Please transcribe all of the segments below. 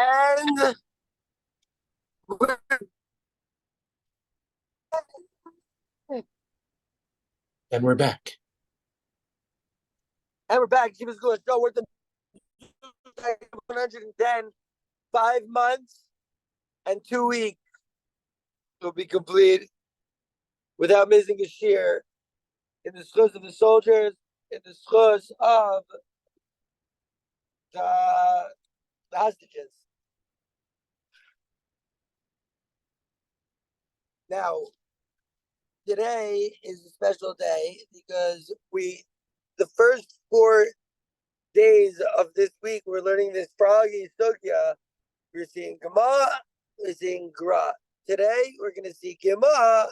And we're back. And we're back. Yeshivas Geulas Shaul. We're at the 110, 5 months and 2 weeks will be complete without missing a shear in the schus of the soldiers, in the schus of the hostages. Now, today is a special day because the first 4 days of this week, we're learning this froggy sugya. We're seeing Gema, we're seeing Gra. Today, we're going to see Gema,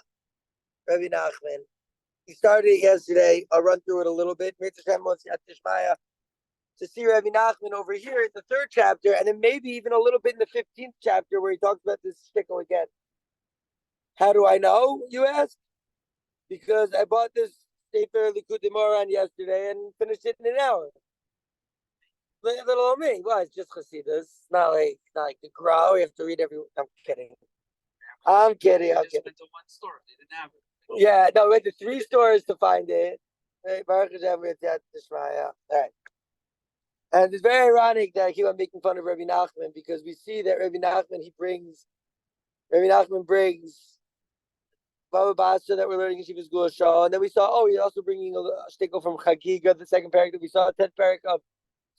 Rabbi Nachman. We started it yesterday. I'll run through it a little bit. To see Rabbi Nachman over here in the 3rd chapter, and then maybe even a little bit in the 15th chapter where he talks about this shtickle again. How do I know, you ask? Because I bought this Sefer Likutei Moharan yesterday and finished it in an hour. Little old me. Well, it's just Chassidus. It's not like the Gra. We have to read every. I'm kidding. I'm kidding. Went to one store. They didn't have it. Yeah, no, we went to 3 stores to find it. Baruch Hashem, we had to All right. And it's very ironic that I keep on making fun of Rabbi Nachman because we see that Rabbi Nachman brings Bava Basra that we're learning Yeshivas Geulas Shaul, and then we saw, he's also bringing a shtickle from Chagiga, the 2nd parak that we saw, 10th parak of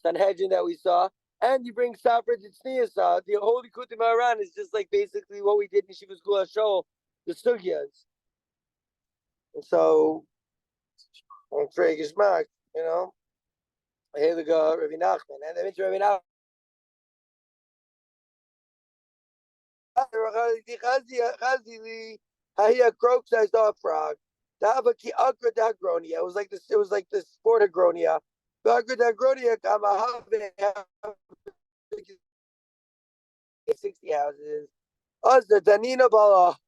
Sanhedrin that we saw, and you bring Safra Tzniasa. The whole Likutei Moharan is just like basically what we did in Yeshivas Geulas Shaul, the sugyas. And so, on Trey Gishmak, here we go, Rabbi Nachman, and then into Rabbi Nachman. Croaks, I saw a frog. It was like this. It was like this sport agronia. 60 houses. The Danina Bala.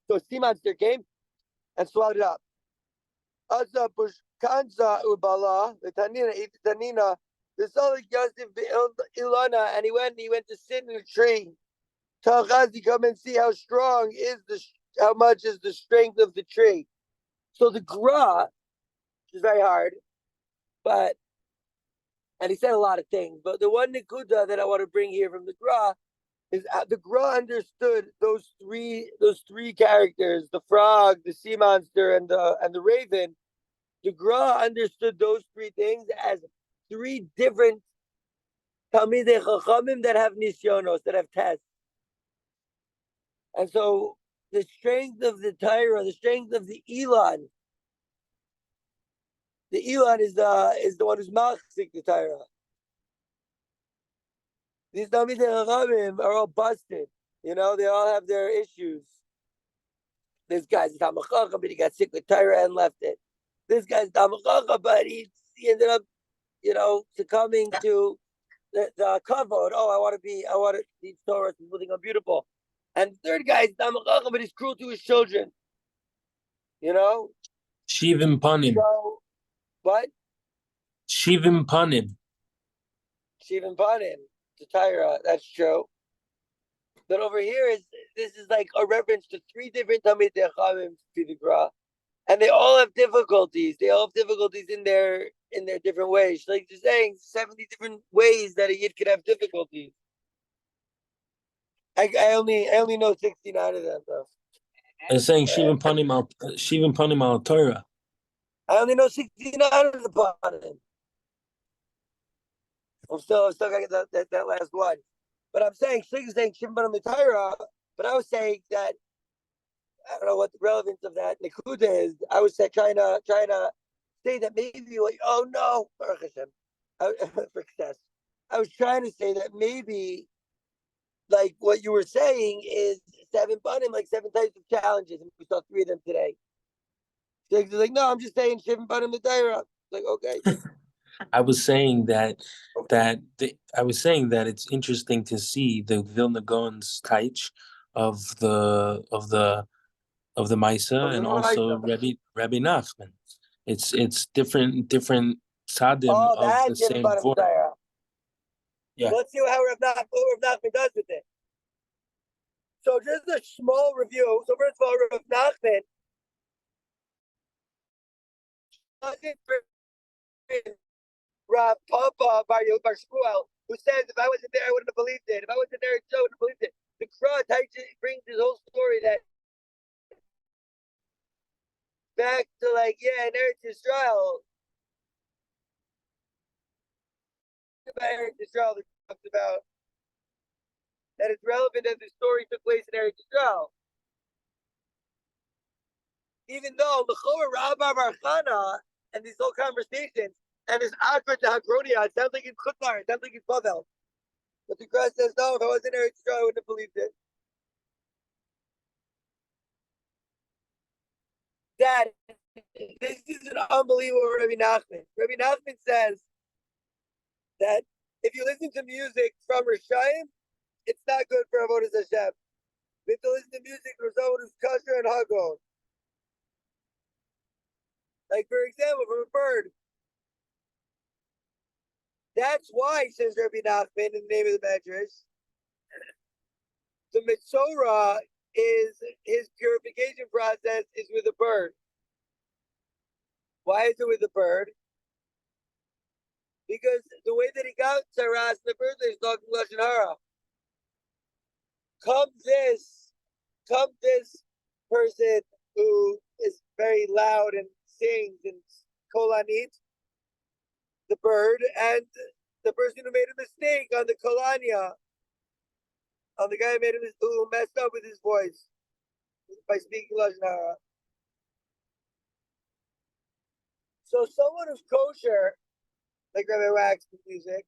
So sea monster came and swallowed it up. Bushkanza Ubala, the Tanina ate the Tanina. The Salik Yosef Ilana, and he went to sit in a tree. Tell Chazi, come and see how much is the strength of the tree. So the Gra is very hard, and he said a lot of things, but the one Nikuda that I want to bring here from the Gra is the Gra understood those three characters, the frog, the sea monster, and the raven. The Gra understood those 3 things as 3 different talmidei chachamim that have nisyonos, that have tests. And so the strength of the Torah, the strength of the Elon is the one who's machzik the Torah. These talmidei chachamim are all busted. They all have their issues. This guy's Talmid Chacham, but he got sick with Torah and left it. This guy's Talmid Chacham, but he ended up, succumbing to the kavod. I want to be Torah, something beautiful. And the 3rd guy is Talmid Chacham, but he's cruel to his children. Shivim panim. So, what? Shivim panim. Shivim panim. The Torah, that's true. But over here this is like a reference to 3 different talmidei chachamim to the Gra, and they all have difficulties. They all have difficulties in their different ways. Like you're saying, 70 different ways that a yid could have difficulties. I only know 69 of them though. I'm saying Shivim panim al Torah. I only know 69 of the panim. I'm still gotta get that last one. But I'm saying Shivim panim al Torah. But I was saying that I don't know what the relevance of that Nikuda is. I was trying to say that maybe Baruch Hashem, for success. I was trying to say that maybe like what you were saying is 7 panim, like 7 types of challenges, and we saw 3 of them today. So he's like, no, I'm just saying Shivim panim al Torah. Like, okay. I was saying that it's interesting to see the Vilna Gaon's taich of the Maisa and also Rabbi Nachman. It's different sadim of the same form. Yeah. Let's see how Rav Nachman does with it. So just a small review. So first of all, Rav Nachman doesn't bring Rav Papa Bar Shmuel, who says, if I wasn't there, I wouldn't have believed it. If I wasn't there, I wouldn't have believed it. The Kra brings his whole story that back to like, in Eretz Yisrael. About Eretz Yisrael, that talks about that it's relevant that the story took place in Eretz Yisrael. Even though L'chor Rabba Barchana and these whole conversations and this Akra to Hagronia, it sounds like it's Chutzlar, it sounds like it's Bavel. But the Kra says, no, if I wasn't in Eretz Yisrael, I wouldn't have believed it. That this is an unbelievable Rabbi Nachman. Rabbi Nachman says that if you listen to music from Rishayim, it's not good for Avodas Hashem. You have to listen to music from someone who's kosher and hagon. Like, for example, from a bird. That's why, says Rabbi Nachman in the name of the Medrash, the Mitzorah is his purification process is with a bird. Why is it with a bird? Because the way that he got Saras in the first place is talking Lashon Hara. Come this person who is very loud and sings and kolanit, the bird, and the person who made a mistake on the kolania, on the guy who messed up with his voice by speaking Lashon Hara. So someone who's kosher, like Rabbi Waxman's music,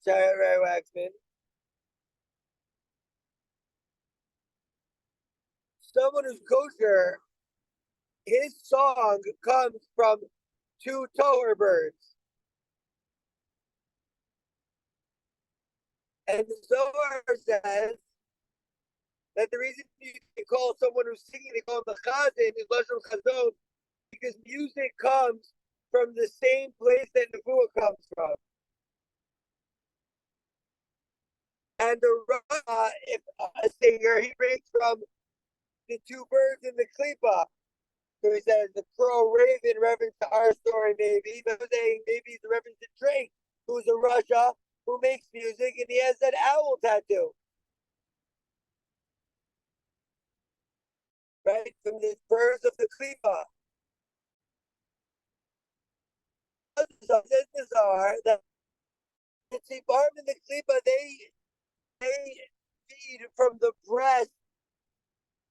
Rabbi Waxman, someone who's kosher, his song comes from two tower birds. And the Zohar says that the reason you can call someone who's singing, they call him a chazan, is Lashon Chazon, because music comes from the same place that Nevuah comes from. And the Rama, if a singer, he brings from the two birds in the klipa. So he says the crow raven reference to our story, maybe, but saying maybe it's a reference to Drake, who's a Russia who makes music, and he has that owl tattoo. Right? From the birds of the klipa. So says the Zohar that the Tzibarim in the klipa, they feed from the breast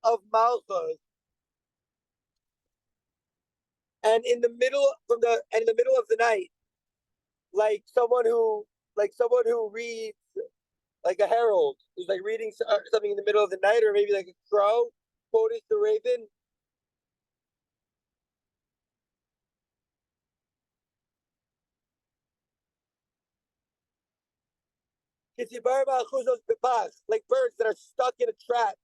of Malchus. And in the middle of the night, like someone who reads, like a herald who's like reading something in the middle of the night, or maybe like a crow quoting the raven. Like birds that are stuck in a trap.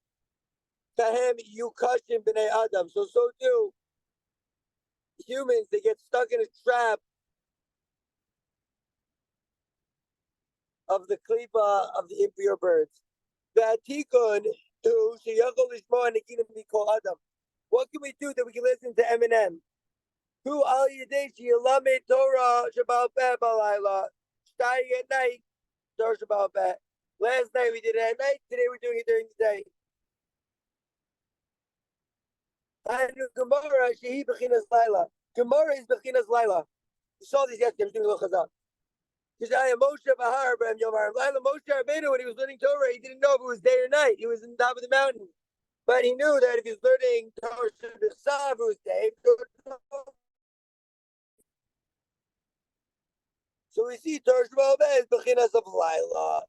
Kahem yukashim b'nei adam. So too humans, they get stuck in a trap of the klipa of the impure birds. What can we do that we can listen to Eminem? Torah Shabbat Balayla. Starting at night, Torah Shabbat Bat. Last night we did it at night, today we're doing it during the day. Gemara is Bechinas Laila. You saw these yesterday, I was doing a little chazal. Because I am Moshe Bahar, Moshe Rabbeinu, when he was learning Torah, he didn't know if it was day or night. He was in the top of the mountain. But he knew that if he was learning Torah Shabbat, it was day. So we see Torah Shabbat is Bechinas of Laila.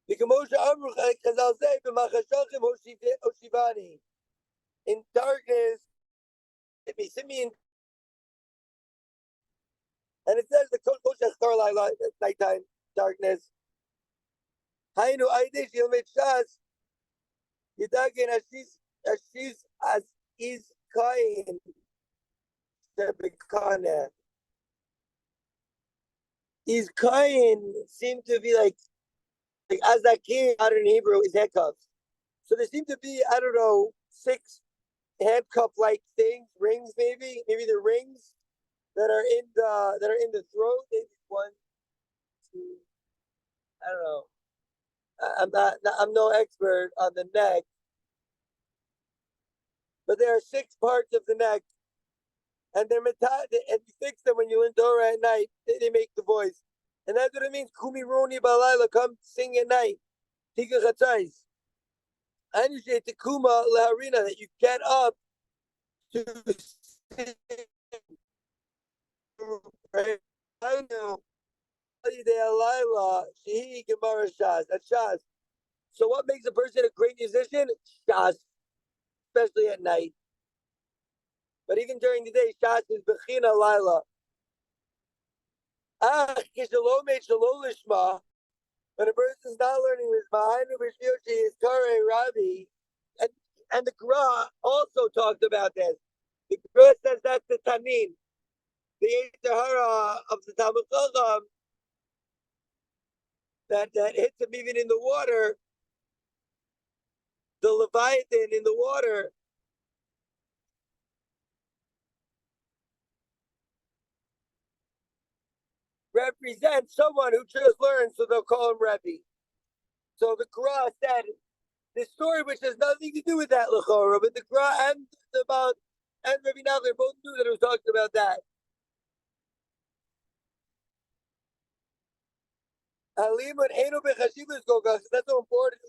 Because Moshe Amruch, Chazal say, B'machashachim Hoshivani. In darkness, it may see me in. And it says the Koshach Torah Laila at nighttime, darkness. Hainu Aidish Yilmit Shas. Yidagin Ashiz as is Kain. Shebekane. these kain seem to be like azakim out in Hebrew is handcuffs. So there seem to be, I don't know, 6 handcuff-like things, rings maybe the rings that are in the throat. Maybe 1, 2. I don't know. I'm no expert on the neck, but there are 6 parts of the neck, and they're and you fix them when you learn Torah at night. They make the voice, and that's what it means. Kumi roni balayla, come sing at night. Tika chatzais. I understand tekuma leharina, that you get up to sing. Right? I know. That's Shas. So what makes a person a great musician? Shas, especially at night. But even during the day, Shas is Bechina Laila. When a person is not learning Lishma, is Kare Rabbi. And the Gra also talked about this. The Gra says that's the Tanin, the Yitzhahara of the Talmud Chacham, that hits him even in the water, the Leviathan in the water. Represents someone who just learned, so they'll call him Rebbe. So the Gra said the story, which has nothing to do with that Lechora, but the Gra and Rabbi Nachman both knew that it was talking about that. That's so important.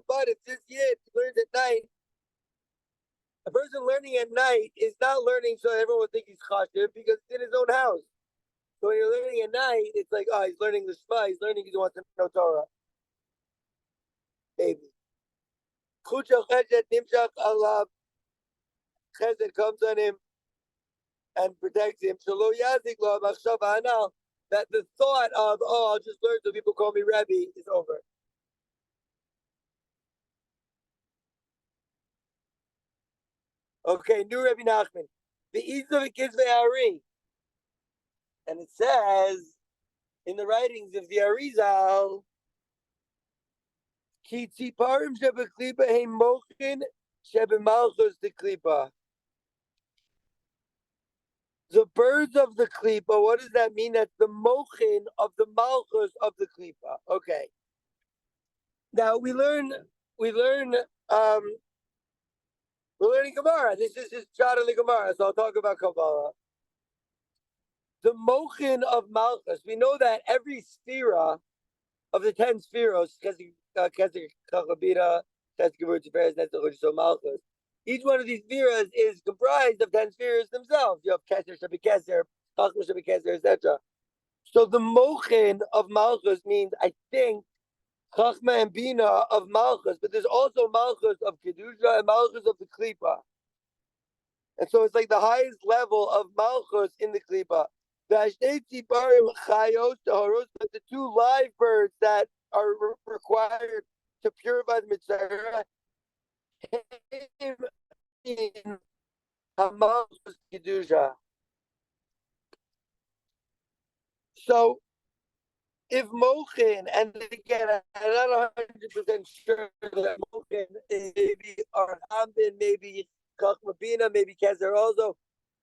But if this yid learns at night, a person learning at night is not learning so everyone will think he's chashiv because it's in his own house. So when you're learning at night, it's like, oh, he's learning the Shema, he's learning because he wants to know Torah. Maybe. Chesed comes on him and protects him. That the thought of, oh, I'll just learn so people call me Rebbe is over. Okay, new Rebbe Nachman. The Izav Kizvei Ari. And it says in the writings of the Arizal, Ki tziparim shebeklipa heim mochin shebemalchus de klipa. The birds of the klipa, what does that mean? That's the mochin of the malchus of the klipa. Okay. Now we're learning Gemara. This is just shot in the Gemara, so I'll talk about Kabbalah. The mochin of malchus. We know that every sphera of the 10 spheros, each one of these spheres is comprised of 10 spheres themselves. You have Keser, Shabi Keser, Chachma Shabi Keser, etc. So the mochin of malchus means, I think, Chachma and Bina of malchus, but there's also malchus of Kedusha and malchus of the Klipa. And so it's like the highest level of malchus in the Klipa. But the 2 live birds that are required to purify the mitzvah in Hamalchus Kedusha. So if Mochin, and again, I'm not 100% sure that Mochin is maybe or Ambin, maybe Chachma Bina, maybe Kezer also.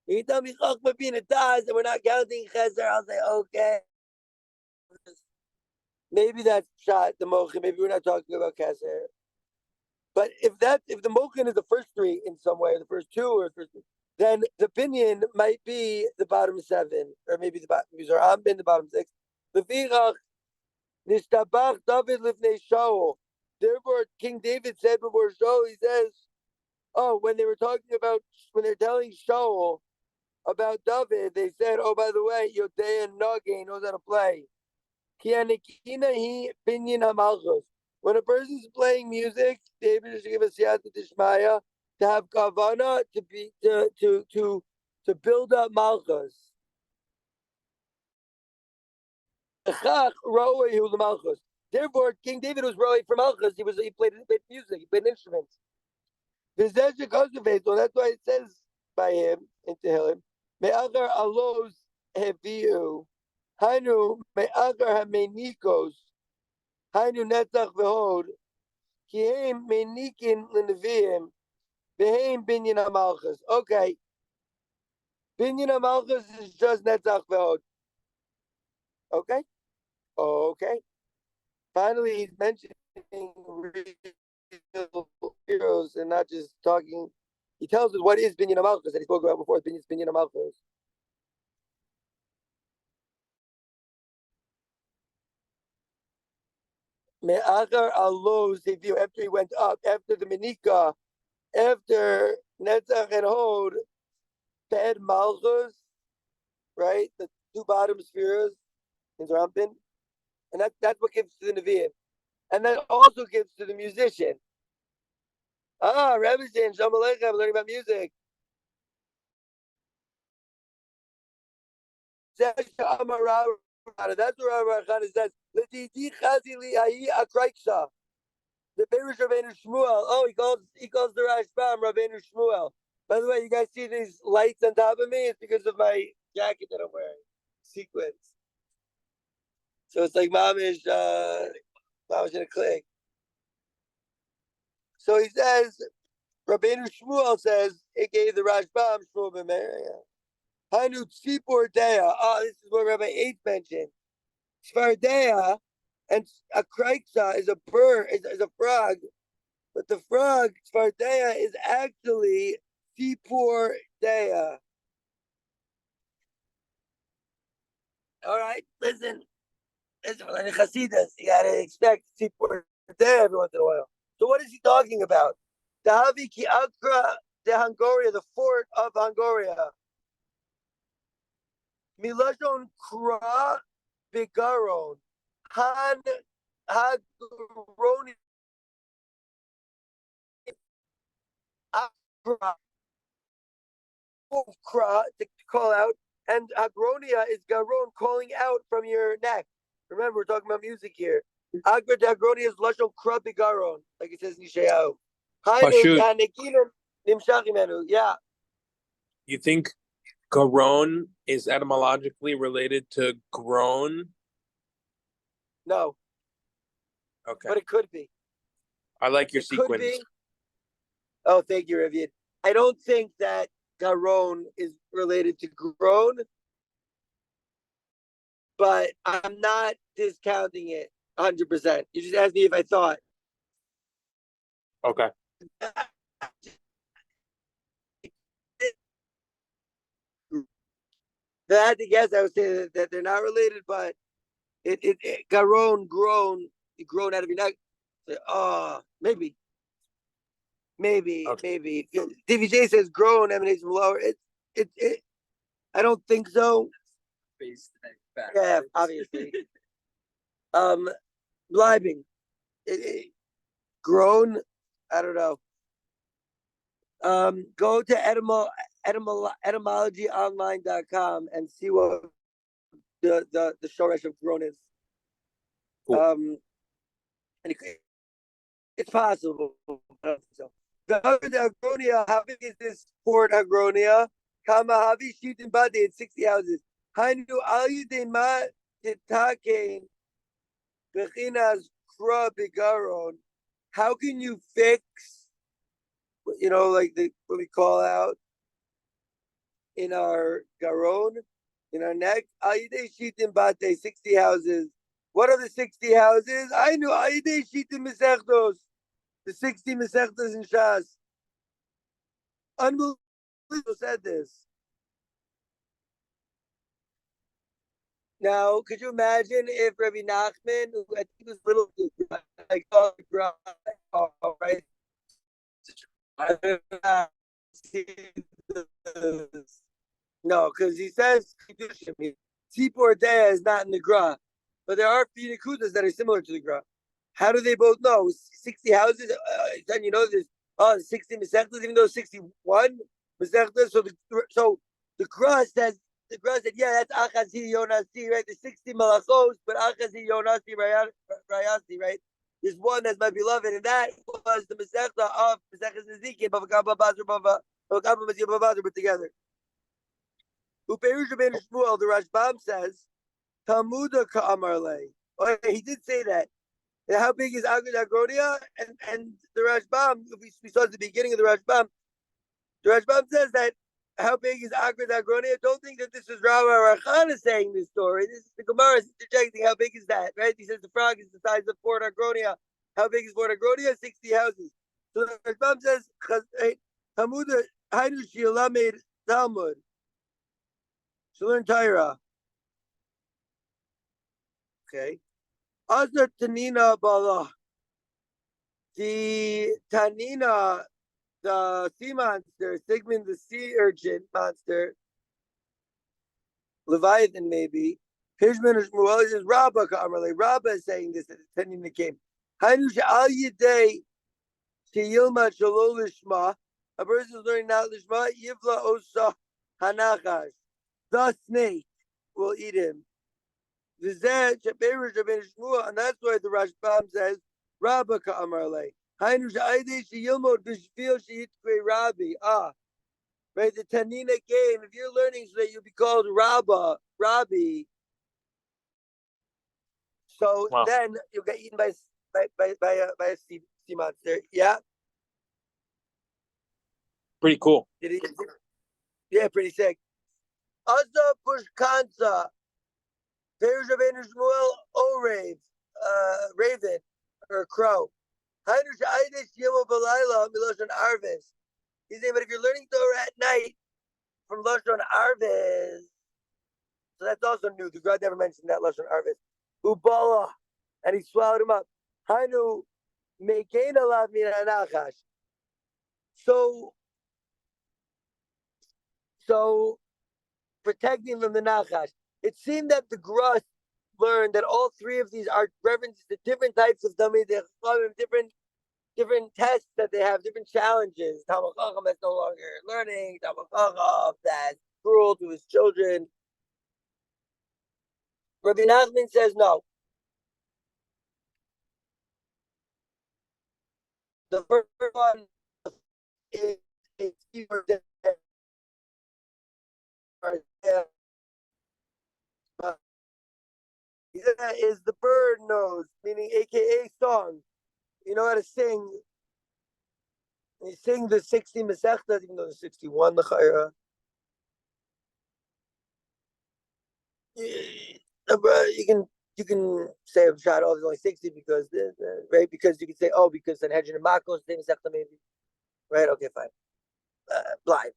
If you tell me Chachma Bina does, and we're not counting Kezer, I'll say, okay. Maybe that's shot the Mochin. Maybe we're not talking about Kezer. But if the Mochin is the first 3 in some way, the first 2 or the first 3, then the Binyan might be the bottom 7, or maybe the bottom, or Ambin the bottom 6. The Vichach Nishtabach David Livnei Shaul. Therefore, King David said before Shaul, he says, oh, when they're telling Shaul about David, they said, oh, by the way, Yodei and Nage knows how to play. When a person's playing music, David should give a siyata d'shmaya to have kavana to build up malchus. Therefore, King David was roi for malchus. He played music. He played instruments. So that's why it says by him in Tehillim, Me'achar alos heviu Hainu me'agar hamenikos. Hainu netzach v'hod. Ki heim menikin l'neviim. V'heim binyan hamalchus. Okay. Binyan hamalchus is just netzach v'hod. Okay. Okay. Finally, he's mentioning real heroes and not just talking. He tells us what is binyan hamalchus that he spoke about before. Binyan hamalchus. Me'achar alos heviu, after he went up, after the menika, after netzach and hod, Ted malchus, right? The two bottom spheres in Rampin, and that's what gives to the neviim, and that also gives to the musician. Rabbi saying Shalom Aleichem, I'm learning about music. That's what Rabbi Chana says. L'didi chazi li hayi akraiksa. The Berush Rabbeinu Shmuel. Oh, he calls the Rashbam Rabbeinu Shmuel. By the way, you guys see these lights on top of me? It's because of my jacket that I'm wearing. Sequins. So it's like mamish in a click. So he says, Rabbeinu Shmuel says, it gave the Rashbam Shmuel B'Meria. Hanu Tzipor Dea. This is what Rabbi 8 mentioned. Svardea and a kraiksa is a bird, is a frog. But the frog, Svardea, is actually Tzipor Dea. All right, listen, in Hasidus, you gotta expect Tzipor Dea every once in a while. So what is he talking about? The Havi Ki Akra de Hungaria, the fort of Hungaria. Milashon Kra Bigaron. Han Hagroni Akra to call out, and Hagronia is Garon, calling out from your neck. Remember, we're talking about music here. Agra de Hagronia is Lashon Kra Bigaron, like it says in Yeshayahu. Yeah. You think Garon is etymologically related to groan? No. Okay. But it could be. I like your It sequence. could be. Oh, thank you, Ravian. I don't think that Garon is related to groan, but I'm not discounting it 100%. You just asked me if I thought. Okay. If I had to guess, I would say that they're not related, but it Garon, grown out of your neck. Maybe. Okay. DVJ says grown emanates from lower. It I don't think so. Yeah, obviously. Bleibing. Grown. I don't know. Go to etymologyonline.com and see what the shoresh of grown is. Cool. And it's possible. I don't think so. The Hagronia, how big is this fort Hagronia? Kama Havi Shitin Bade, it's 60 houses. Hainu Ayude Ma Titakein Bechinas Kra Bigaron. How can you fix, like what we call out in our Garon, in our neck? Ayude Shitin Bade, 60 houses. What are the 60 houses? I knew Ayude Shitin Mesechtos. The 60 Mesechtas in Shas. Unbelievable said this. Now, could you imagine if Rabbi Nachman, who I think was little, like, right? No, because he says Tzipor Dea is not in the Gra, but there are few Nekudas that are similar to the Gra. How do they both know? 60 houses, then there's 60 Mesechtas, even though 61 Mesechtas. So the Gra says, yeah, that's Achazi Yonasi, right? The 60 Malachos, but Achazi Yonasi Rayasi, right? There's one that's my beloved, and that was the Mesechta of Mesechtas Nezikin, Bava Basra, Bava Basra, put together. Uperush Rabbeinu Shmuel, the Rashbam says, Talmuda Ka'amarle. Oh, he did say that. And how big is Agud Agronia? And the Rashbam, we saw at the beginning of the Rashbam says that how big is Agud Agronia? Don't think that this is Rabbi Rachana saying this story. This is the Gemara interjecting. How big is that? Right? He says the frog is the size of Fort Agronia. How big is Fort Agronia? 60 houses. So the Rashbam says, Talmuda Hainu Shilamed Talmud. So learn Torah. Okay. Azar Tanina Bala. The Tanina, the sea monster, Sigmund the sea urchin monster, Leviathan maybe. Hishman or Shmuel says Rabba Ka'amarle. Rabba is saying this that the Tanina came. Hainu Sha'al Yidei Sheyilma Shalol Lishma. A person is learning not Lishma, Yivla Osa Hanachash. The snake will eat him. And that's why the Rashbam says, Rabba Ka'amarle. Hainu Sha'aydei Sheyilmod Bishvil Sheyitkwe Rabbi. Right, the Tanina came. If you're learning so that you'll be called Rabbi. So Wow. then you'll get eaten by a sea monster. Yeah. Pretty cool. Yeah, pretty sick. Asa Pushkansa. There's Rabbeinu Shmuel Orave, raven or crow. Hainu Sha'aydei Sheyilmod B'layla Miloshan Arvis. He's saying, but if you're learning Torah at night from Lashon Arvis, so that's also new. The God never mentioned that Lashon Arvis. Ubala, and he swallowed him up. Hainu Mekein Alav Min Hanachash. So protecting from the Nachash. It seemed that the Grush learned that all three of these are references to different types of talmidei, different tests that they have, different challenges. Talmid Chacham that's no longer learning. Talmid Chacham that's cruel to his children. Rabbi Nachman says no. The first one is is the bird nose, meaning AKA song. You know how to sing. You sing the 60 Masechtas, even though the 61 L'chaira. You can say a shot off is only 60 because right, because you can say because Sanhedrin and Makos same Masechta maybe. Right, okay, fine. Blind.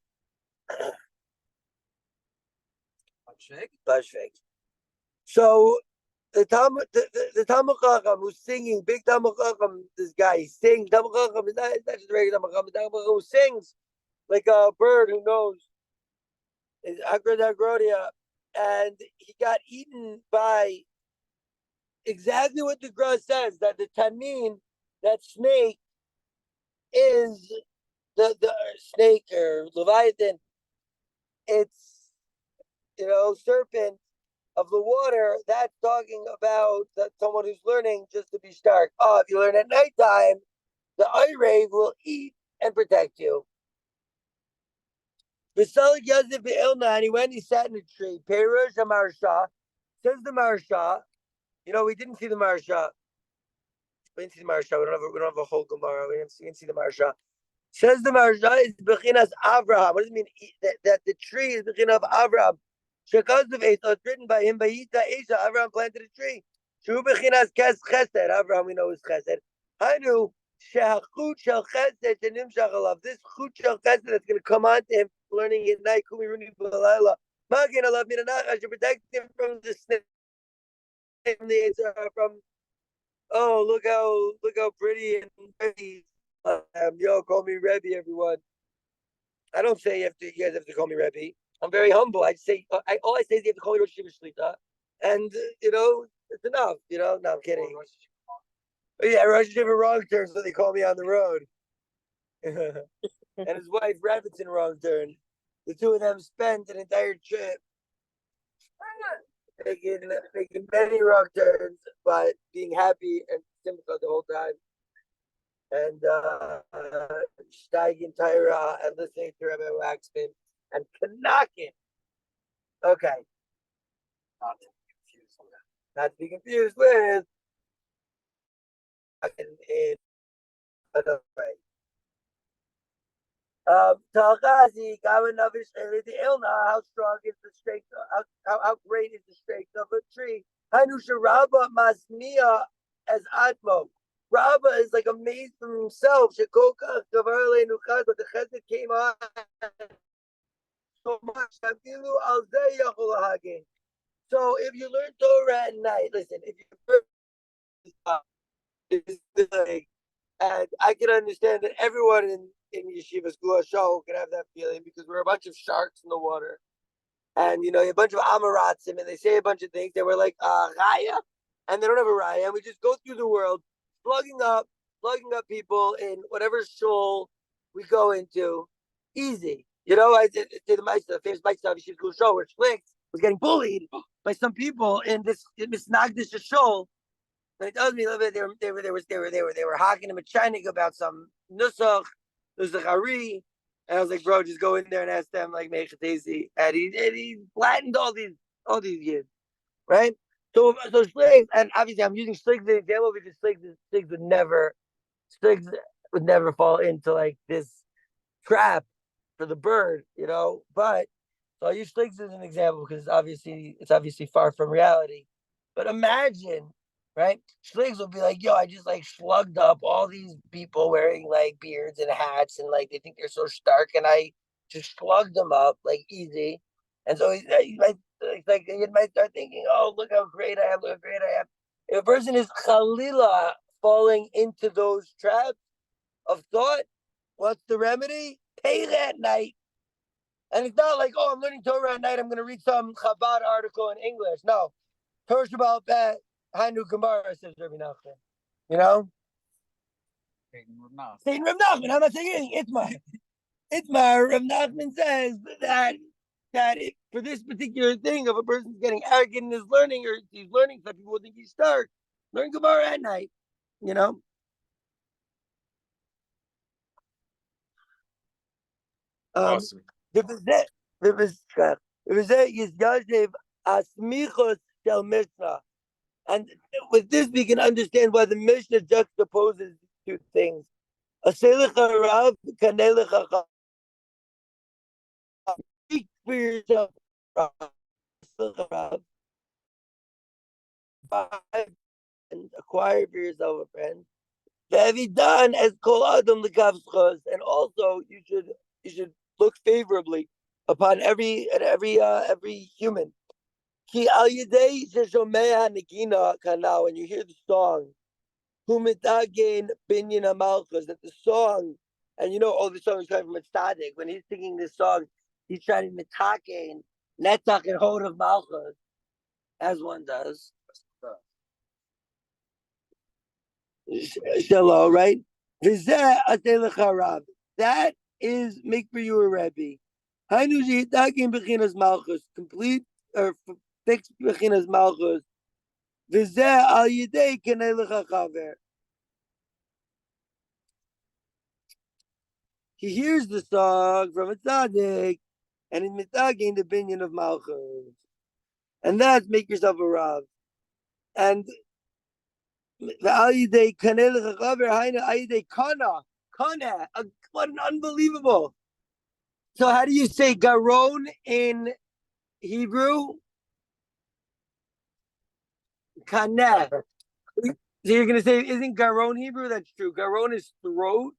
Bashveg. So the Talmid Chacham who's singing, big Talmid Chacham, this guy, he sings. Talmid Chacham is not just a regular Talmid Chacham, Talmid Chacham who sings like a bird who knows. Is Agrodia, and he got eaten by exactly what the Gra says, that the Tanin, that snake, is the snake or Leviathan. It's serpent of the water. That's talking about someone who's learning just to be stark. If you learn at nighttime, the Irave will eat and protect you. V'salik Yazif Be'ilna, and he went, he sat in a tree. Perush HaMarsha, says the Marsha. We didn't see the Marsha. We didn't see the Marsha. We don't have a whole Gemara. We didn't see the Marsha. Says the Marsha is Bechinas Avraham. What does it mean that the tree is Bechinas of Avraham? Shekaz of Esau, it's written by him. Bayita Esau, Avraham planted a tree. Shu Bechinas Kes Chesed. Avraham, we know is Chesed. Hainu Shechut Shel Chesed Shenimshach Alav. This Chut Shel Chesed that's going to come on to him, learning at night. Kumi Runi B'Layla. Magin Alav Minanach. I should protect him from the snake. From look how pretty and pretty. Yo, call me Rebbe, everyone. I don't say you guys have to call me Rebbe. I'm very humble. I say all I say is you have to call me Rosh Yeshiva Shlita, and it's enough. No, I'm kidding. Yeah, Rosh Yeshiva wrong turn, so they call me on the road. And his wife Rebbitzin wrong turn. The two of them spent an entire trip making many wrong turns, but being happy and simcha the whole time. And steiging Torah and listening to Rabbi Waxman and Kannakin. Okay. Not to be confused with in another way. Talchazi, how strong is the strength? How great is the strength of a tree? Hanusha Rabba Masmia as Atmo. Rabba is like amazed from himself. Shekoka Kavarle Nuchad, but the chesed came on so much. So if you learn Torah at night, listen, if you and I can understand that everyone in Yeshivas Geulas Shaul can have that feeling because we're a bunch of sharks in the water. And, a bunch of Amaratzim, and they say a bunch of things. They were like, Raya, and they don't have a Raya. And we just go through the world, plugging up people in whatever shul we go into. Easy. I did the Meister, the famous Meister of Yeshivas Geulas Shaul, where Schlick was getting bullied by some people in this Misnagdish shul. And he tells me a little bit they were hocking him a Chinik about some nusach, Hari. And I was like, bro, just go in there and ask them like Mechatesi. And he flattened all these kids. Right? So Sligs, and obviously I'm using Sligs as an example because Sligs would never fall into like this trap for the bird, But so I use Sligs as an example because it's obviously far from reality. But imagine, right? Schligs will be like, yo, I just like slugged up all these people wearing like beards and hats and like they think they're so stark, and I just slugged them up like easy. And so he might start thinking, oh, look how great I am, look how great I am. If a person is Khalila falling into those traps of thought, what's the remedy? Pay that night. And it's not like, oh, I'm learning Torah at night, I'm going to read some Chabad article in English. No. Torah about that. Hainu Gemara says Rabbi Nachman. Saying Rav Nachman. I'm not saying anything. It's my Rav Nachman says that for this particular thing of a person's getting arrogant in his learning, or he's learning, some people think he's stark. Learn Gemara at night. Awesome. And with this, we can understand why the Mishnah juxtaposes two things. Speak for yourself, and acquire for yourself a friend. Done as kol adam lekavschos, and also you should look favorably upon every human. Ki al yedei sheshomea negina kana, when you hear the song, humitagen binyan amalchus, that the song, and the song is coming from a tzaddik. When he's singing this song, he's trying to mitaken netzach and hod of malchus, as one does. Shalom, right? That is make for you a Rebbe. Complete or fix bechinas malchus. Al yidei kenei lecha chaver. He hears the song from a tzaddik, and he's mitagin the binyan of malchus, and that's make yourself a Rav. And what an unbelievable. So how do you say garon in Hebrew? Kaneh. So you're going to say, isn't garon Hebrew? That's true. Garon is throat,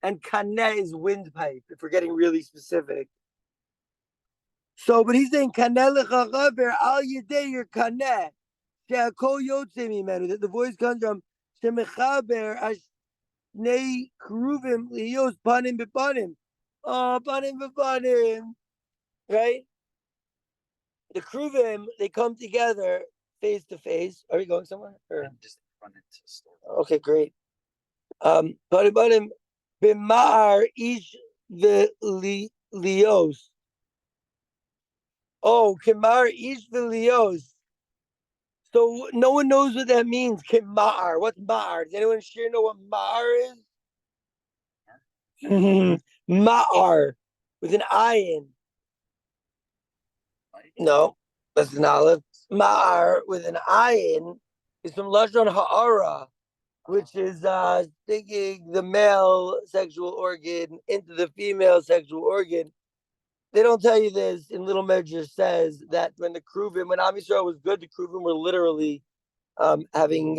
and kaneh is windpipe, if we're getting really specific. So, but he's saying kaneh lechachaver al yedei your kaneh. That the voice comes from Shemechaber Ashnei Kruvim Lios Panim Bepanim. Oh, Panim Bepanim. Right? The Kruvim, they come together face to face. Are we going somewhere? Or? Just run into the store. Okay, great. Panim Bepanim Bimar Ish the Lios. Oh, Kimar Ish the Lios. So no one knows what that means. Ma'ar. What's ma'ar? Does anyone sure know what ma'ar is? Ma'ar with an I in. No, that's an olive. Ma'ar with an ayin is from Lashon Ha'ara, which is sticking the male sexual organ into the female sexual organ. They don't tell you this. In Little Measure says that when Am Yisrael was good, the Kruvim were literally having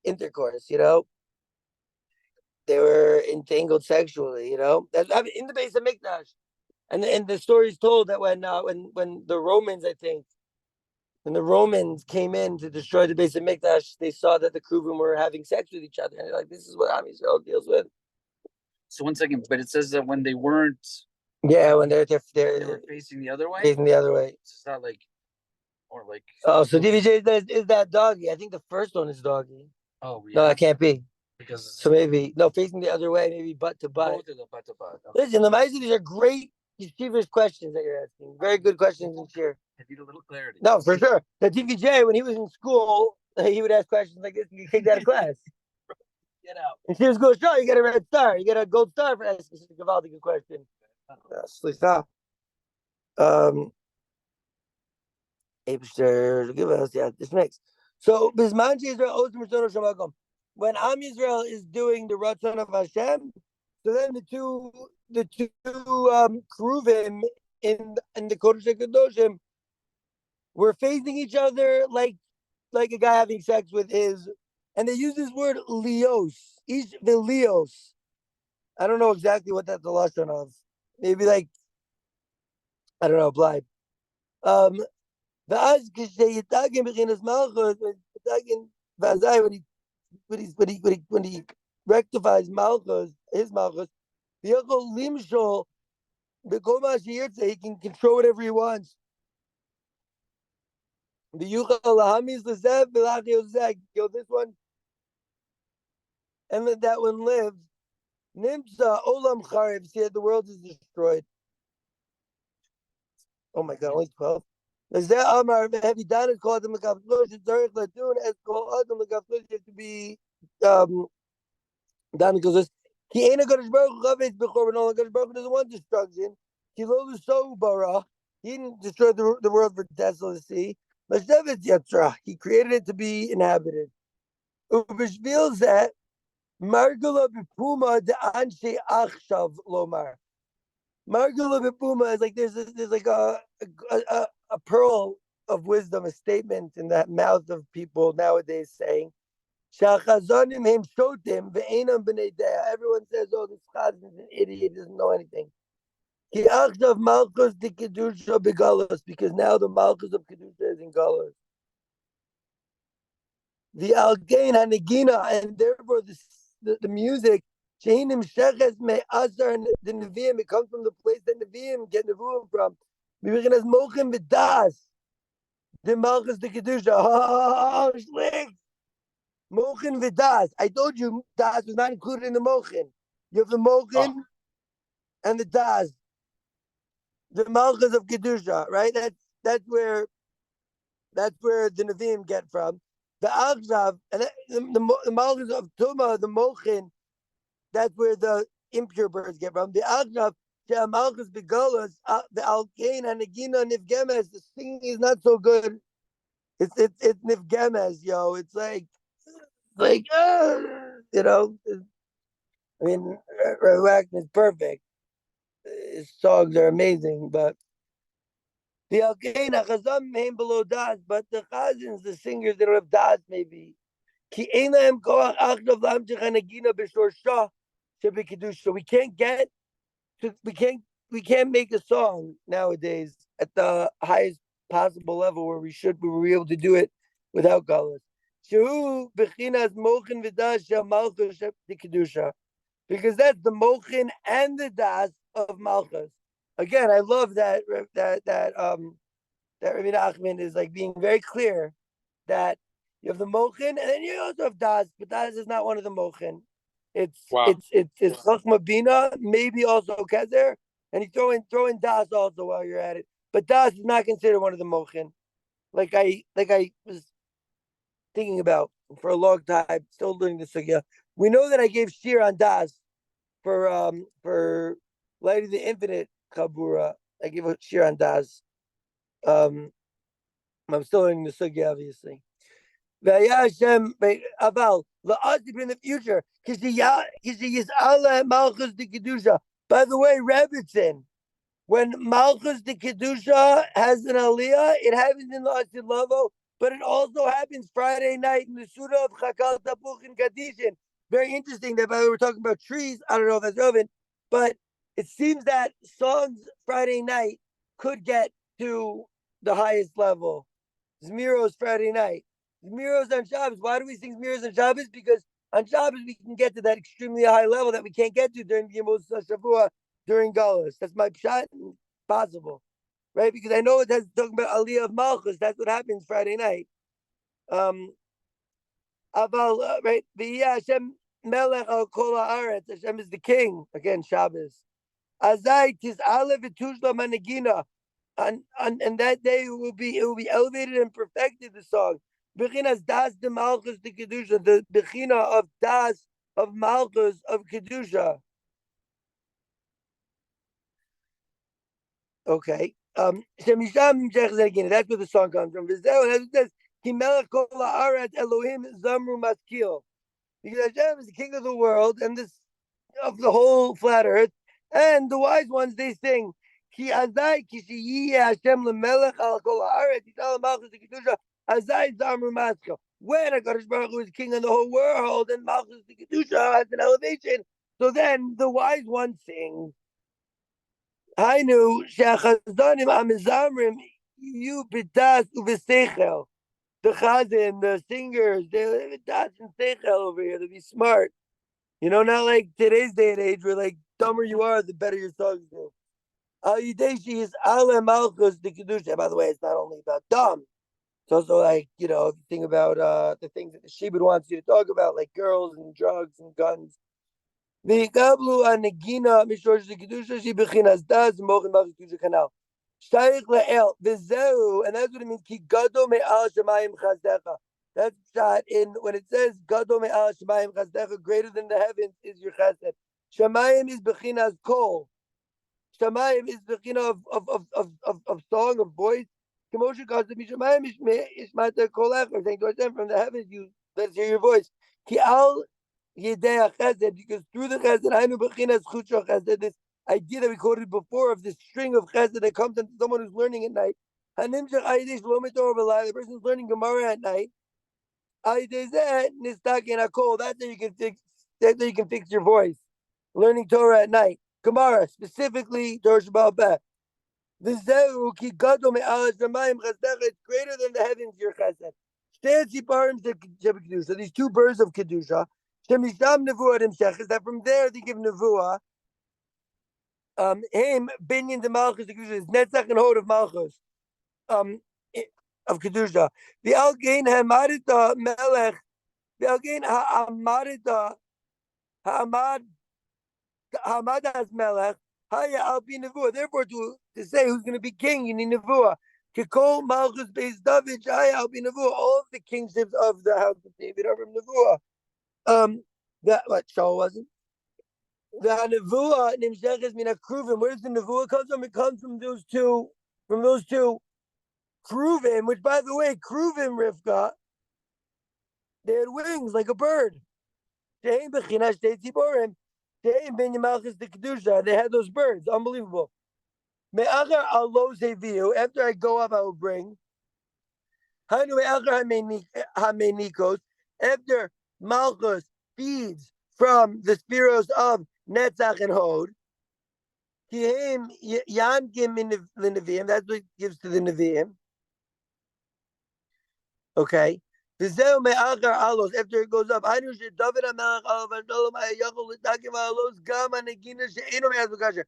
intercourse. They were entangled sexually. That's in the base of Mikdash, and the story is told that when the Romans, I think, when the Romans came in to destroy the base of Mikdash, they saw that the Kruvim were having sex with each other, and they're like, "This is what Am Yisrael deals with." So 1 second, but it says that when they weren't, Yeah, when they were facing the other way. Facing the other way. It's not like, or like. Oh, so DVJ is that doggy? I think the first one is doggy. Oh yeah. No, it can't be. Because So maybe facing the other way, maybe butt to butt. Both of the butt to butt. Okay. Listen, the these are great Yeshivas questions that you're asking. Very good questions in here. I need a little clarity. No, for sure. The DVJ, when he was in school, he would ask questions like this and get kicked out of class. Get out. And Yeshivas Geulas Shaul, you get a red star. You get a gold star for asking such a good question. Give us this makes. So Bisman Israel when Am Yisrael is doing the Ratzon of Hashem, so then the two Kruvim in the Kodesh HaKadoshim were facing each other like a guy having sex with his, and they use this word lios, each the lios. I don't know exactly what that's the lashon of. Maybe like, I don't know, blind. ואז כשיתגן בחינס מלכות, when he rectifies Malchus, his Malchus, he can control whatever he wants. This one, and let that one live. Nimsa Olam Charev, see, the world is destroyed. Oh my God, only 12. Have you done it? Called them the Gaflush, it's Derek Latun, as called Adam the Gaflush, you have to be done because he ain't a Godesh Baruch Chavetz Bechor, no Godesh Baruch doesn't want destruction. He lolu so bara. He didn't destroy the world for desolate. Mashevet Yatra, he created it to be inhabited. Ubishvil that Margula Bipuma de Anshe Achshav Lomar. Margula Bipuma is like there's like a pearl of wisdom, a statement in the mouth of people nowadays saying, Shachazonim him shotim ve'enam b'nei dea. Everyone says, oh, this chazan is an idiot, he doesn't know anything. Ki achshav malchus di kedusha begalos, because now the malchus of kedusha is in galos. The algain hanegina, and therefore the music, shehinim sheches me azar, the neviim, it comes from the place that neviim get nevuim from. Mivichinas mochim v'das, the malchus di kedusha. Oh, shlik. Mochin v'das. I told you das was not included in the mochin. You have the mochin and the das, the malchus of kedusha, right? That's where the neviim get from. The agzav and the malchus of tuma, the mochin, that's where the impure birds get from. The agzav, the malchus begolas, the alkain and negina nivgemes. The singing is not so good. It's nivgemes, yo. It's like. I mean, Wagner is perfect. His songs are amazing, but the Alkeina Chazam came below das, but the Chazans, the singers, they don't have das, maybe. So we can't make a song nowadays at the highest possible level where we were able to do it without galus. Because that's the mochin and the das of Malchus. Again, I love that Rabbi Nachman is like being very clear that you have the mochin and then you also have das, but das is not one of the mochin. It's chachma bina, maybe also kezer, and you throw in das also while you're at it. But das is not considered one of the mochin. Like I was thinking about for a long time, still learning the sugya. We know that I gave shir on das for Light of the Infinite Kabura. I gave a shir on das. I'm still learning the sugya, obviously. Vayashem aval la'asip in the future because Allah malchus the kedusha. By the way, Rebbitzin, when malchus the kedusha has an aliyah, it happens in the Asid Lavo, but it also happens Friday night in the Suda of Chakal Tapuch and Kadishin. Very interesting that, by the way, we're talking about trees. I don't know if that's relevant, but it seems that songs Friday night could get to the highest level. Zmiros Friday night. Zmiros on Shabbos. Why do we sing Zmiros on Shabbos? Because on Shabbos we can get to that extremely high level that we can't get to during Yemos Shavua, during Galus. That's my shot. Possible, right? Because I know it has talking about Aliyah of Malchus. That's what happens Friday night. Aval, right? The Hashem Melech al Kol Haaretz. Hashem is the king. Again, Shabbos. Azai tis Aleph v'tushla manegina. And that day it will be elevated and perfected, the song. Bechinas das de Malchus de Kedusha, the Bechina of das of Malchus of Kedusha. Okay. Shemisham again. That's where the song comes from. That's what it says. Ki melech kol haaretz Elohim zamru maskil. Because Hashem is the king of the world and this of the whole flat earth, and the wise ones they sing. Ki azai ki Hashem lemelech al kol haaretz yital malchus de kedusha azai zamru maskil. When HaKadosh Baruch Hu is king of the whole world and malchus de kedusha has an elevation, so then the wise ones sing. Hainu shechazanim amizamrim you bitas uvesechel. The chazan, the singers, they live in das and seichel over here. To be smart, not like today's day and age where like dumber you are, the better your songs do. Al Yideshi is Ale Malchus the Kedusha. By the way, it's not only about dumb. It's also like, if you think about the things that the Shibud wants you to talk about, like girls and drugs and guns. The Gablu Anegina Mishrosh the Kedusha, she bechinas das, Mochin Malchus Kedusha Kanal. Shaykh La'el, Vizeu, and that's what it means, Ki Gado Me'al Shemayim Chazdecha. That's shot in when it says Gado Me'al Shemayim Chazdecha, greater than the heavens is your chesed. Shemayim is bechinas kol. Shemayim is bechina of song, of voice. Kemoshe Kasim Shemayim Ishmata Kolech, saying to Hashem, from the heavens, let's hear your voice. Ki Al Yedei Chesed, because through the chesed, Hainu bechinas Chutra Chesed, this idea that we quoted before of this string of chesed that comes into someone who's learning at night. The person who's learning Gemara at night. That's how you can fix. That's how you can fix your voice. Learning Torah at night. Gemara, specifically Torah Shabbat Peh. It's greater than the heavens, your chesed. So these two birds of kedusha. That from there they give nevuah. Him binyan de malchus the kedusha is netzach and hod of malchus, of kedusha. The algein hamadita melech, the algein hamadita hamadas melech haya alpi nevuah. Therefore, to say who's going to be king, you need nevuah. Kikol malchus beis David haya alpi nevuah. All of the kingships of the house of David are from nevuah. That what Shaul wasn't. The nevuah nimsheches min hakruvim. Where does the nevuah come from? It comes from those two kruvim. Which, by the way, kruvim Rivka, they had wings like a bird. Shein bechina shtei tziborim. Shein ben malchus the kedusha. They had those birds. Unbelievable. Me'achar alo zeviu. After I go up, I will bring. Hanu me'achar hamenikos. After malchus feeds from the spiros of Netzach and Hod, Kihim Yankim in the Nevi'im, that's what it gives to the Nevi'im. Okay. V'zeu me'achar alos, after it goes up, Hainu she'David HaMelech alav v'shalom ha'yachol l'takim ha'alos gam ha'negina she'eno me'az v'kasher.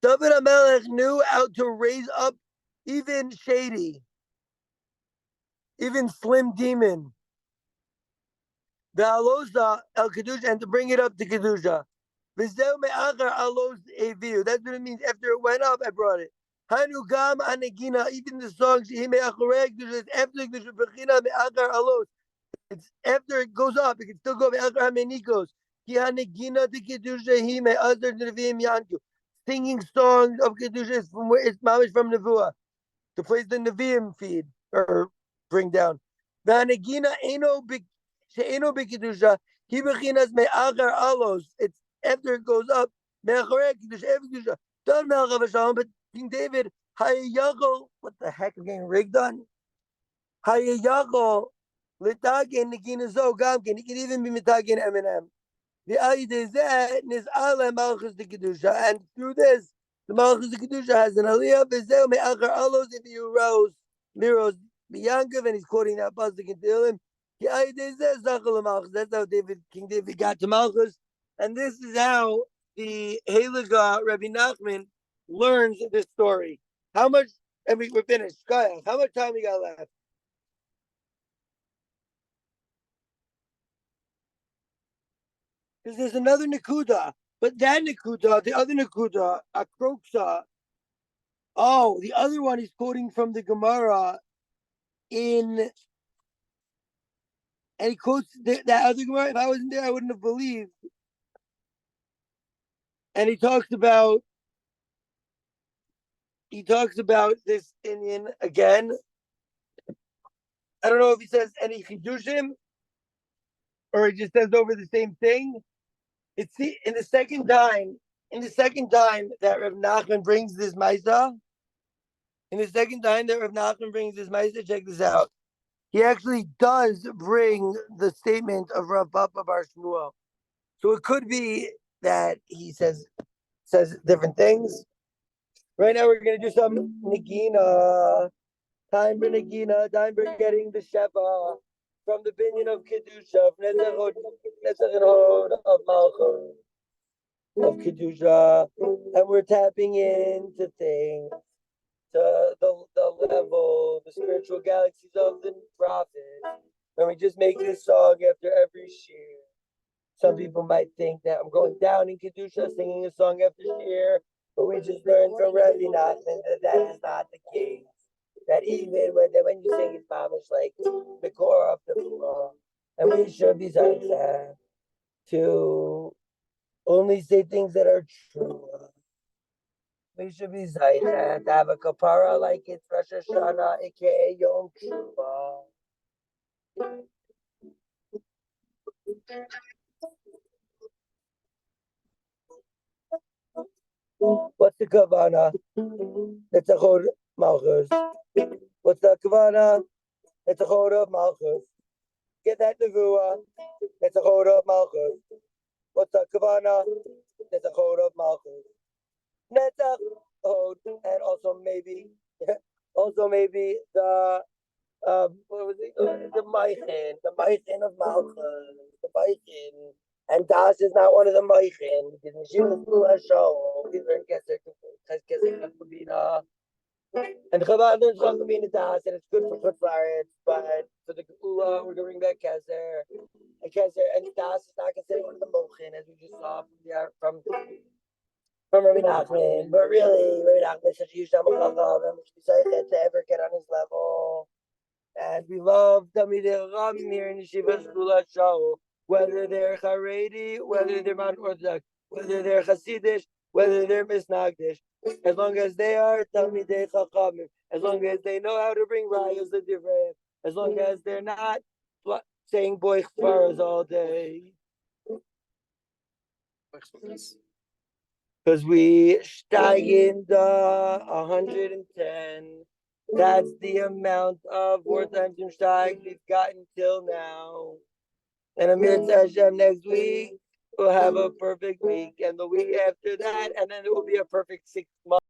David HaMelech knew how to raise up even shady, even slim demon. The alosa el kedusha, and to bring it up to kedusha. V'zeu me'achar alos eviu. That's what it means. After it went up, I brought it. Hanu gam anegina. Even the songs he me'acharei kedusha. After kedusha bechina me'achar alos. It's after it goes up. It can still go me'achar hamenikos. Ki hanegina de kedusha he me'azar neviim yanku. Singing songs of kedusha is from where it's mamish from nevuah. To place the neviim feed. or bring down. Vanagina eno big she'eno bikidusha hibechinas me'achar alos. It's after it goes up. Me'acharei kidusha evikidusha. Done melchav shalom. But King David hayayago. What the heck? I'm getting rigged on. Hayayago litagen nagina zo gamkin. He can even be mitagen Eminem. The Aydezeh niz'ala malchus de kedusha, and through this, the malchus de kedusha has an aliyah. Bezel me'achar alos if you rose miros biyankov, and he's quoting that pasuk in Tehillim. The Aydezeh zachal malchus. That's how King David got to malchus, and this is how the Halaga Rabbi Nachman learns this story. How much? And we're finished. How much time we got left? Because there's another Nakuda, but that Nakuda, the other Nakuda, Akroksa, the other one is quoting from the Gemara and he quotes that other Gemara. If I wasn't there, I wouldn't have believed. And he talks about this Indian again. I don't know if he says any Chidushim or he just says over the same thing. It's in the second time that Rav Nachman brings this Maisa. Check this out. He actually does bring the statement of Rav Papa Bar Shmuel. So it could be that he says different things. Right now we're going to do some Nagina. Time for Nagina. Time for getting the Sheva from the Binyan of Kedusha, of Netzach and Hod, of Malchus, of Kedusha. And we're tapping into things. The level, the spiritual galaxies of the prophet. And we just make this song after every shir. Some people might think that I'm going down in Kedusha, singing a song after shir, but we just learned from Rabbi Nachman that is not the case. That even when you sing it, Mamish, like the core of the Bava, and we should be to only say things that are true. We should be to have a kapara like it's Rosh Hashanah, aka Yom Kippur. What's the kavana? It's a chod malchus. What's the kavana? It's a chod of malchus. Get that nevuah. It's a chod of malchus. What's the kavana? It's a chod of malchus. Netzach chod, and also maybe the what was it? The Meichin of Malchus, the Meichin. And Das is not one of the Meichin. Because Yeshivas Geulas Shaul, we learn Keser Chachamim. And Chabad learns Chachamim Das, and it's good for Chutzlaretz, but for the Geula, we're going to bring back Keser. And Das is not considered one of the Mochin, as we just saw from Rabbi Nachman. But really, Rabbi Nachman is such a huge Chacham, and we should be excited to ever get on his level. And we love talmidei here in Yeshivas Geulas Shaul, whether they're Haredi, whether they're Mount Orthodox, whether they're Hasidish, whether they're Misnagdish, as long as they are talmidei chachamim, as long as they know how to bring rayos the divrei, as long as they're not saying boy chvaras all day. Because we steig in the 110. That's the amount of wartime ZOOMSHTEIG we've gotten till now. And Amir Hashem, next week we'll have a perfect week, and the week after that, and then it will be a perfect 6 months.